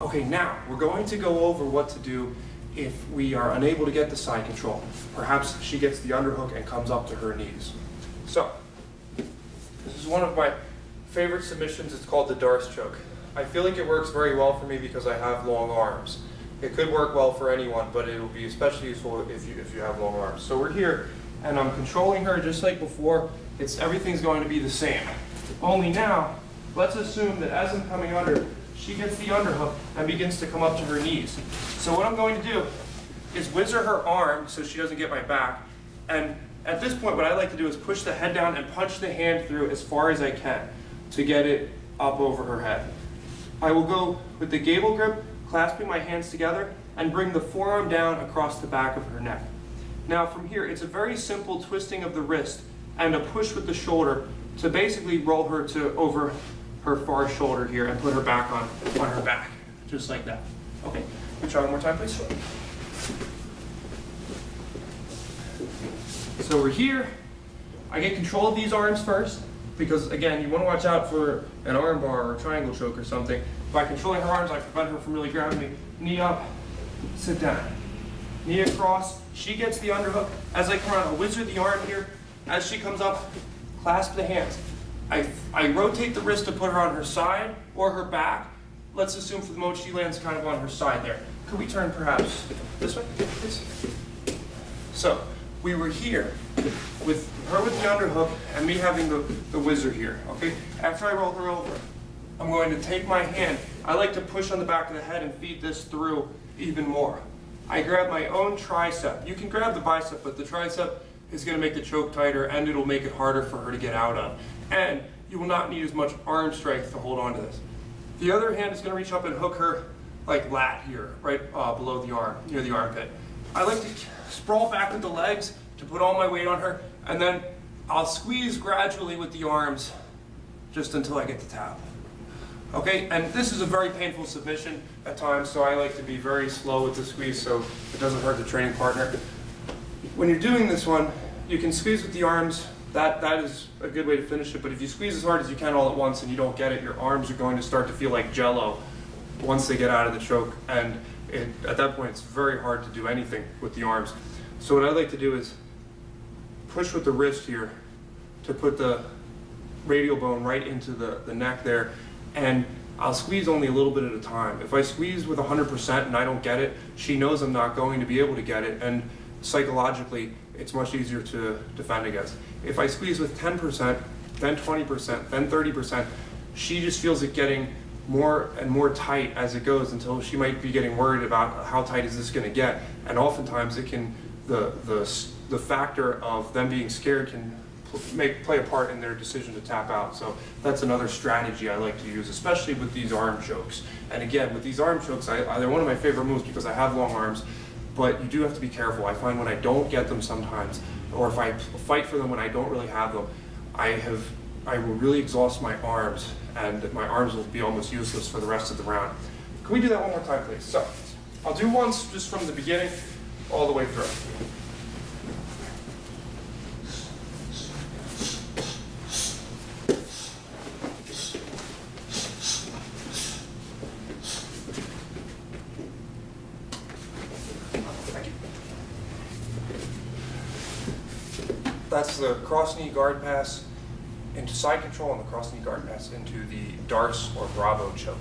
Okay, now we're going to go over what to do if we are unable to get the side control. Perhaps she gets the underhook and comes up to her knees. So, this is one of my favorite submissions. It's called the Darce choke. I feel like it works very well for me because I have long arms. It could work well for anyone, but it will be especially useful if you have long arms. So we're here, and I'm controlling her just like before. Everything's going to be the same. Only now, let's assume that as I'm coming under, she gets the underhook and begins to come up to her knees. So what I'm going to do is whizzer her arm so she doesn't get my back. And at this point, what I like to do is push the head down and punch the hand through as far as I can to get it up over her head. I will go with the gable grip, clasping my hands together, and bring the forearm down across the back of her neck. Now from here, it's a very simple twisting of the wrist and a push with the shoulder to basically roll her to over her far shoulder here and put her back on her back, just like that. Okay, can we try one more time, please? So we're here. I get control of these arms first, because again, you want to watch out for an arm bar or a triangle choke or something. By controlling her arms, I prevent her from really grabbing me. Knee up, sit down. Knee across, she gets the underhook. As I come around, I'll whizzer the arm here. As she comes up, clasp the hands. I rotate the wrist to put her on her side or her back. Let's assume for the moment she lands kind of on her side there. Could we turn perhaps this way, please? So we were here with her with the underhook and me having the whizzer here, okay? After I roll her over, I'm going to take my hand. I like to push on the back of the head and feed this through even more. I grab my own tricep. You can grab the bicep, but the tricep is going to make the choke tighter and it'll make it harder for her to get out of. And you will not need as much arm strength to hold on to this. The other hand is going to reach up and hook her like lat here, right below the arm, near the armpit. I like to sprawl back with the legs to put all my weight on her, and then I'll squeeze gradually with the arms just until I get the tap. Okay, and this is a very painful submission at times, so I like to be very slow with the squeeze so it doesn't hurt the training partner. When you're doing this one, you can squeeze with the arms. That is a good way to finish it, but if you squeeze as hard as you can all at once and you don't get it, your arms are going to start to feel like jello once they get out of the choke, and at that point it's very hard to do anything with the arms. So what I like to do is push with the wrist here to put the radial bone right into the neck there, and I'll squeeze only a little bit at a time. If I squeeze with 100% and I don't get it, she knows I'm not going to be able to get it, and psychologically it's much easier to defend against. If I squeeze with 10%, then 20%, then 30%, she just feels it getting more and more tight as it goes until she might be getting worried about how tight is this going to get. And oftentimes it can, the factor of them being scared can play a part in their decision to tap out. So that's another strategy I like to use, especially with these arm chokes. And again, with these arm chokes, they're one of my favorite moves because I have long arms, but you do have to be careful. I find when I don't get them sometimes, or if I fight for them when I don't really have them, I will really exhaust my arms, and my arms will be almost useless for the rest of the round. Can we do that one more time, please? So, I'll do once just from the beginning all the way through. That's the cross knee guard pass into side control and the cross knee guard pass into the Darce or Bravo choke.